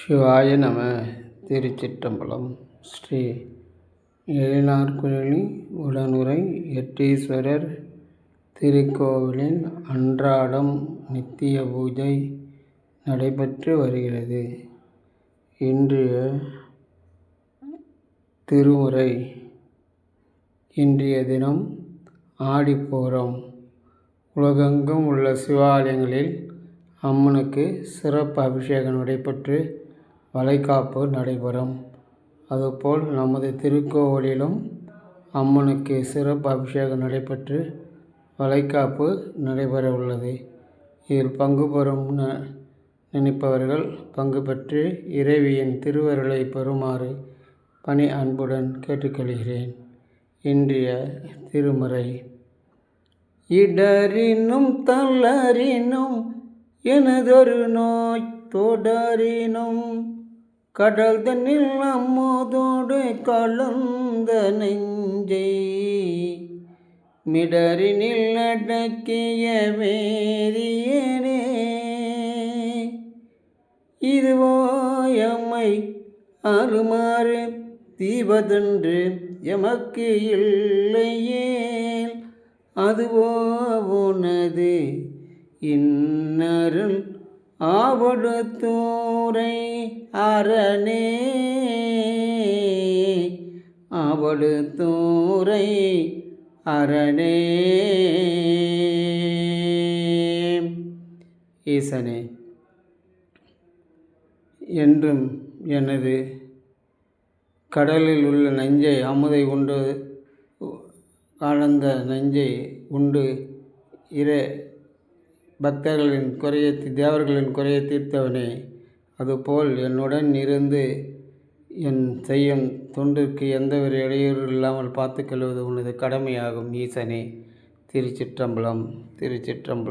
சிவாய நம. திருச்சிற்றம்பலம். ஸ்ரீ எழினார்குழலி உடனுறை எட்டீஸ்வரர் திருக்கோவிலின் அன்றாடம் நித்திய பூஜை நடைபெற்று வருகிறது. இன்றைய திருமுறை. இன்றைய தினம் ஆடிப்பூரம். உலகெங்கும் உள்ள சிவாலயங்களில் அம்மனுக்கு சிறப்பு அபிஷேகம் நடைபெற்று வளைகாப்பு நடைபெறும். அதுபோல் நமது திருக்கோவிலிலும் அம்மனுக்கு சிறப்பு அபிஷேகம் நடைபெற்று வளைகாப்பு நடைபெற உள்ளது. இதில் பங்கு பெறும் நினைப்பவர்கள் பங்கு பெற்று இறைவியின் திருவருளை பெறுமாறு பணி அன்புடன் கேட்டுக்கொள்கிறேன். இன்றைய திருமுறை. இடரினும் தளரினும் எனதொரு நோய் தொடரினும் கடல் தன்னில் அம்மோதோடு கலந்த நெஞ்சை மிடரினில் அடக்கிய வேதியனே இதுவோ எம்மை அருமாறு தீபதென்று எமக்கு இல்லையேல் அதுவோ உனது இன்னருள் ஆவடுத்தூரை அரணே ஆவடுத்தூரை அரணே. ஈசனே, என்றும் எனது கடலில் உள்ள நஞ்சை அமுதை உண்டு ஆழ்ந்த நஞ்சை உண்டு பக்தர்களின் குறையை தேவர்களின் குறையை தீர்த்தவனே, அதுபோல் என்னுடன் இருந்து என் செய்யும் தொண்டிற்கு எந்தவொரு இடையூறு இல்லாமல் பார்த்துக்கொள்வது உனது கடமையாகும். ஈசனே. திருச்சிற்றம்பலம். திருச்சிற்றம்பலம்.